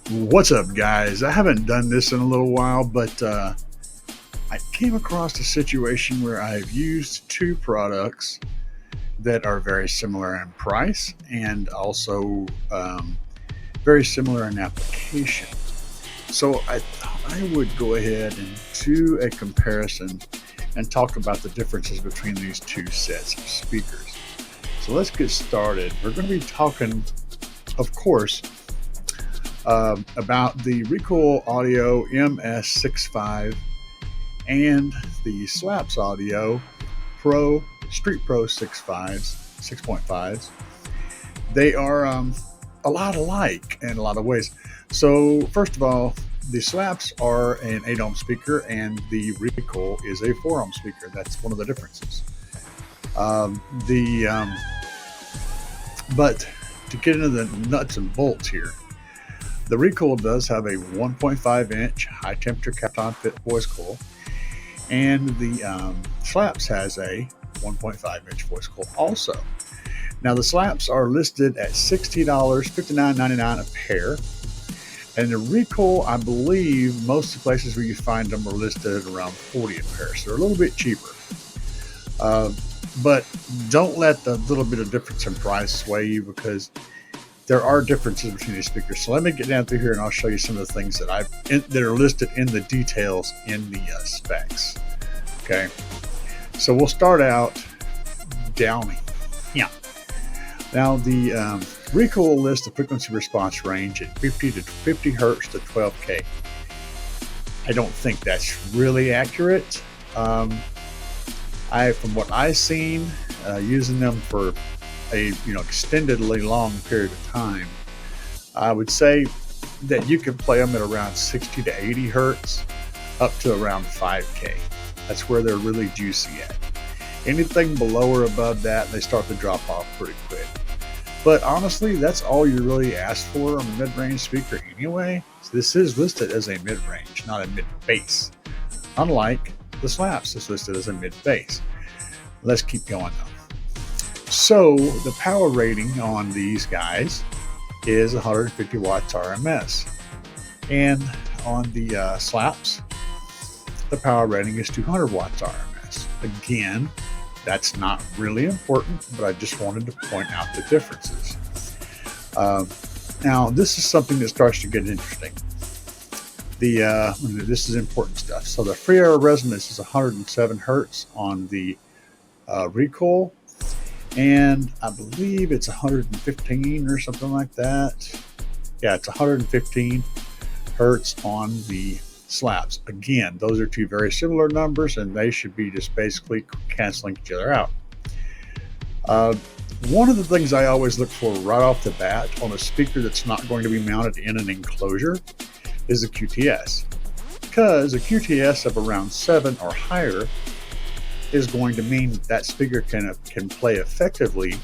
What's up, guys? I haven't done this in a little while, but I came across a situation where I've used two products that are very similar in price and also very similar in application. So I thought I would go ahead and do a comparison and talk about the differences between these two sets of speakers. So let's get started. We're going to be talking, of course, about the Recoil Audio MS65 and the Slapz Audio Pro Street Pro 6.5s. They are a lot alike in a lot of ways. So first of all, the Slapz are an 8 ohm speaker and the Recoil is a 4 ohm speaker. That's one of the differences. But to get into the nuts and bolts here, the Recoil does have a 1.5 inch high temperature Kapton fit voice coil, and the Slapz has a 1.5 inch voice coil also. Now the Slapz are listed at $60, $59.99 a pair, and the Recoil, I believe most of the places where you find them are listed at around $40 a pair, so they're a little bit cheaper. But don't let the little bit of difference in price sway you, because there are differences between these speakers. So let me get down through here and I'll show you some of the things that that are listed in the details in the specs. Okay, so we'll start out down here. Now the Recoil lists the frequency response range at 50 to 50 hertz to 12K. I don't think that's really accurate. From what I've seen, using them for a extendedly long period of time, I would say that you can play them at around 60 to 80 hertz up to around 5K. That's where they're really juicy at. Anything below or above that, they start to drop off pretty quick. But honestly, that's all you really ask for on a mid-range speaker anyway. So this is listed as a mid-range, not a mid-bass. Unlike the Slapz, it's listed as a mid-bass. Let's keep going though. So the power rating on these guys is 150 watts RMS. And on the Slapz, the power rating is 200 watts RMS. Again, that's not really important, but I just wanted to point out the differences. Now, this is something that starts to get interesting. This is important stuff. So the free air resonance is 107 hertz on the Recoil, and I believe it's 115 or something like that. Yeah, it's 115 hertz on the Slapz. Again, those are two very similar numbers, and they should be just basically canceling each other out. One of the things I always look for right off the bat on a speaker that's not going to be mounted in an enclosure is a QTS, because a QTS of around 7 or higher is going to mean that speaker can play effectively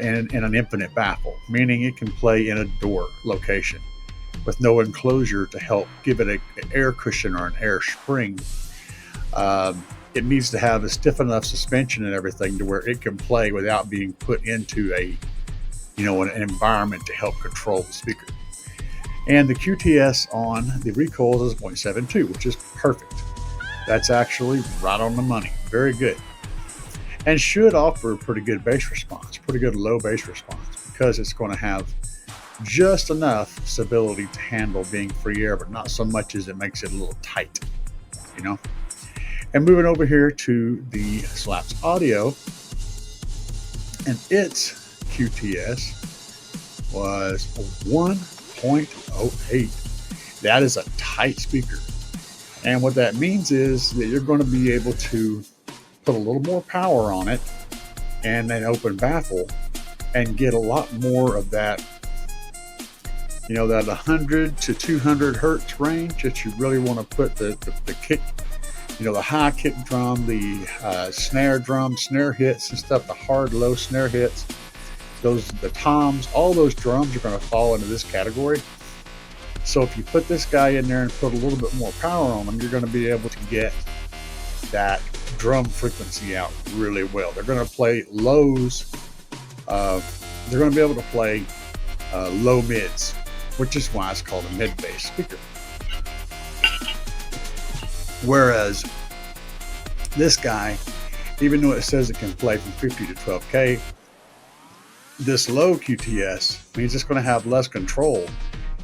in an infinite baffle, meaning it can play in a door location with no enclosure to help give it an air cushion or an air spring. It needs to have a stiff enough suspension and everything to where it can play without being put into an environment to help control the speaker. And the QTS on the Recoil is 0.72, which is perfect. That's actually right on the money. Very good. And should offer a pretty good bass response, pretty good low bass response, because it's going to have just enough stability to handle being free air, but not so much as it makes it a little tight, And moving over here to the Slapz Audio, and its QTS was 1.08. That is a tight speaker. And what that means is that you're going to be able to put a little more power on it and an open baffle and get a lot more of that, that 100 to 200 hertz range that you really want to put the kick, the high kick drum, the snare drum, snare hits and stuff, the hard low snare hits, the toms, all those drums are going to fall into this category. So if you put this guy in there and put a little bit more power on them, you're going to be able to get that drum frequency out really well. They're going to play lows. They're going to be able to play low mids which is why it's called a mid-bass speaker. Whereas this guy, even though it says it can play from 50 to 12K, this low QTS means it's going to have less control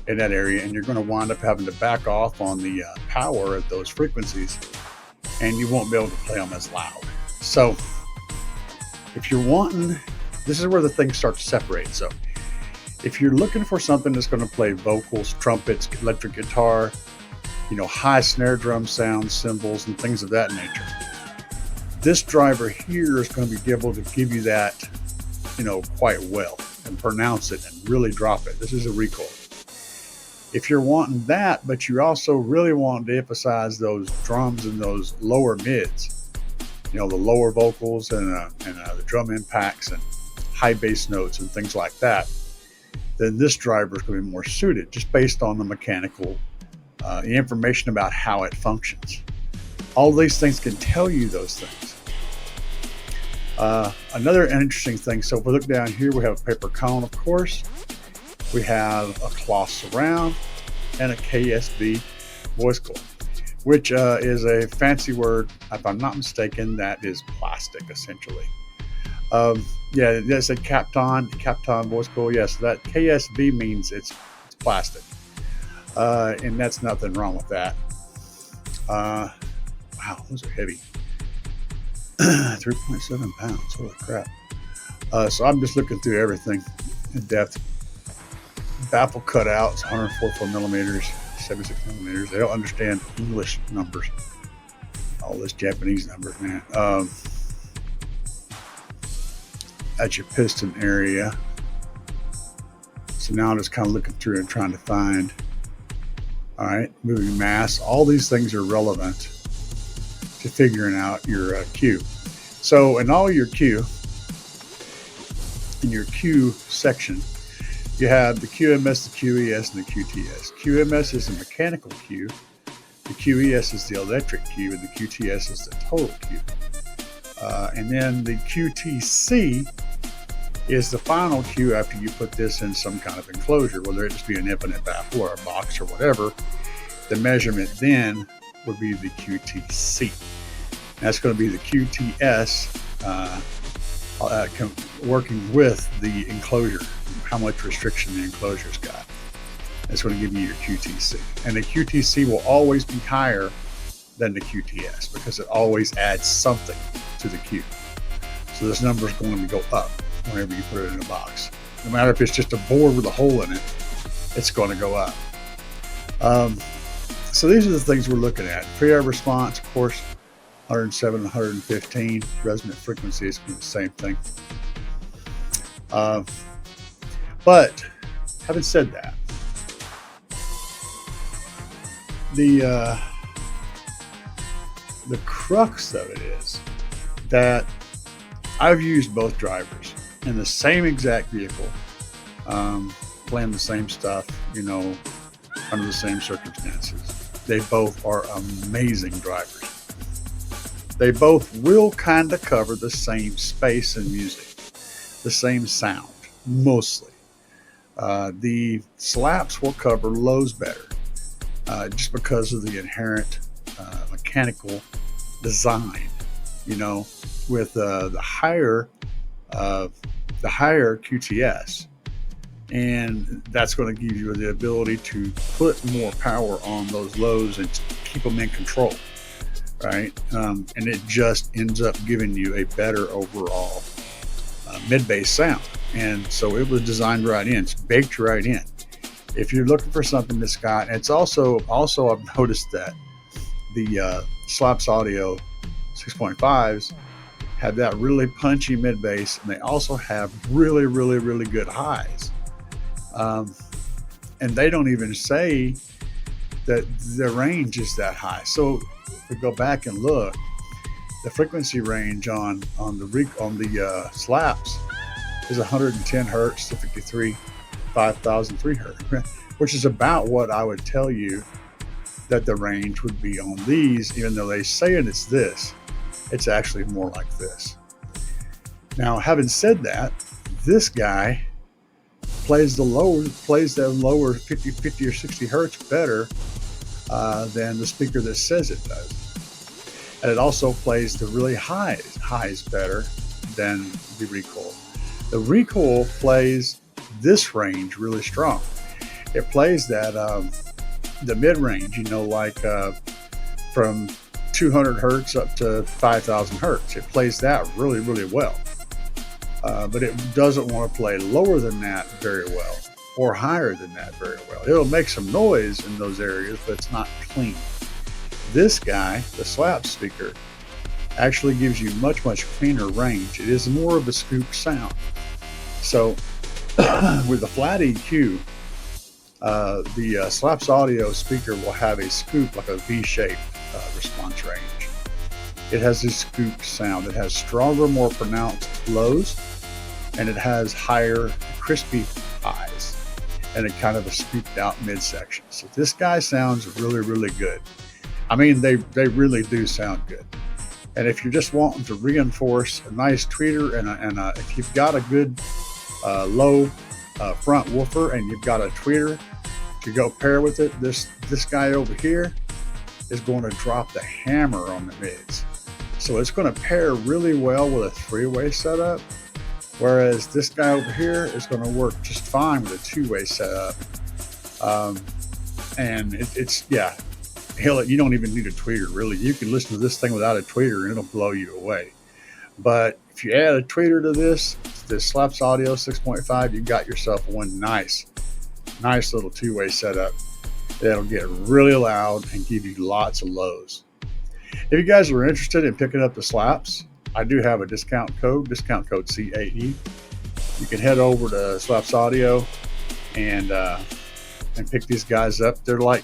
in that area, and you're going to wind up having to back off on the power at those frequencies, and you won't be able to play them as loud. So if you're wanting, this is where the things start to separate. So if you're looking for something that's going to play vocals, trumpets, electric guitar, high snare drum sounds, cymbals, and things of that nature, this driver here is going to be able to give you that, quite well, and pronounce it and really drop it. This is a Recoil. If you're wanting that, but you also really want to emphasize those drums and those lower mids, the lower vocals and the drum impacts and high bass notes and things like that, then this driver is going to be more suited, just based on the mechanical information about how it functions. All of these things can tell you those things. Another interesting thing, so if we look down here, we have a paper cone, of course. We have a cloth surround and a KSB voice coil, which is a fancy word. If I'm not mistaken, that is plastic, essentially. Yeah, that's a Kapton voice coil. Yes, that KSB means it's plastic, and that's nothing wrong with that. Wow, those are heavy. 3.7 pounds. Holy crap. So I'm just looking through everything in depth. Baffle cutouts, 144 millimeters, 76 millimeters. They don't understand English numbers. All this Japanese numbers, man. That's your piston area. So now I'm just kind of looking through and trying to find, all right, moving mass. All these things are relevant to figuring out your Q. So in all your Q, in your Q section, you have the QMS, the QES, and the QTS. QMS is a mechanical Q, the QES is the electric Q, and the QTS is the total Q. And then the QTC is the final Q after you put this in some kind of enclosure, whether it just be an infinite baffle or a box or whatever. The measurement then would be the QTC. That's going to be the QTS working with the enclosure, how much restriction the enclosure's got. That's going to give you your QTC. And the QTC will always be higher than the QTS because it always adds something to the Q. So this number is going to go up whenever you put it in a box. No matter if it's just a board with a hole in it, it's going to go up. So these are the things we're looking at. Pre-air response, of course, 107, 115. Resonant frequency is the same thing. But having said that, the crux of it is that I've used both drivers in the same exact vehicle, playing the same stuff, under the same circumstances. They both are amazing drivers. They both will kind of cover the same space in music, the same sound, mostly. The Slapz will cover lows better, just because of the inherent mechanical design, with the higher QTS. And that's going to give you the ability to put more power on those lows and keep them in control, right? And it just ends up giving you a better overall mid-bass sound. And so it was designed right in. It's baked right in. If you're looking for something that's got, it's also I've noticed that the Slapz Audio 6.5s have that really punchy mid-bass, and they also have really, really, really good highs. And they don't even say that the range is that high. So if we go back and look, the frequency range on the Slapz is 110 hertz to 5,003 hertz, which is about what I would tell you that the range would be on these, even though they say it's this. It's actually more like this. Now, having said that, this guy plays the lower 50 or 60 hertz better than the speaker that says it does. And it also plays the really highs better than the Recoil. The Recoil plays this range really strong. It plays that the mid-range, like from 200 hertz up to 5,000 hertz. It plays that really, really well. But it doesn't want to play lower than that very well or higher than that very well. It'll make some noise in those areas, but it's not clean. This guy, the Slapz speaker, actually gives you much, much cleaner range. It is more of a scoop sound. So with the flat EQ, the Slapz audio speaker will have a scoop, like a V-shaped response range. It has a scoop sound. It has stronger, more pronounced lows, and it has higher, crispy highs, and a kind of a scooped out midsection. So this guy sounds really, really good. I mean, they really do sound good. And if you're just wanting to reinforce a nice tweeter and if you've got a good low front woofer and you've got a tweeter to go pair with it, this guy over here is going to drop the hammer on the mids. So it's going to pair really well with a three-way setup, whereas this guy over here is going to work just fine with a two-way setup. And you don't even need a tweeter, really. You can listen to this thing without a tweeter and it'll blow you away. But if you add a tweeter to this Slapz Audio 6.5, you got yourself one nice little two-way setup that'll get really loud and give you lots of lows. If you guys are interested in picking up the Slapz, I do have a discount code C8E. You can head over to Slapz Audio and pick these guys up. They're like,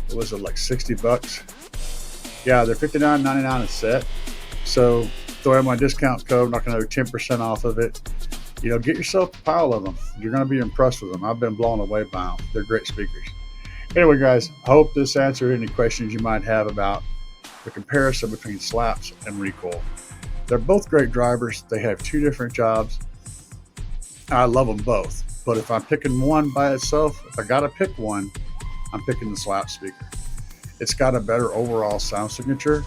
what was it, like $60? Yeah, they're $59.99 a set. So throw in my discount code, knock another 10% off of it. Get yourself a pile of them. You're going to be impressed with them. I've been blown away by them. They're great speakers. Anyway, guys, I hope this answered any questions you might have about the comparison between Slapz and Recoil. They're both great drivers. They have two different jobs. I love them both. But if I'm picking one by itself, if I got to pick one, I'm picking the Slapz speaker. It's got a better overall sound signature,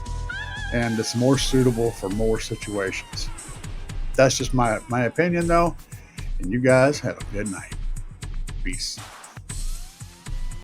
and it's more suitable for more situations. That's just my opinion, though. And you guys have a good night. Peace.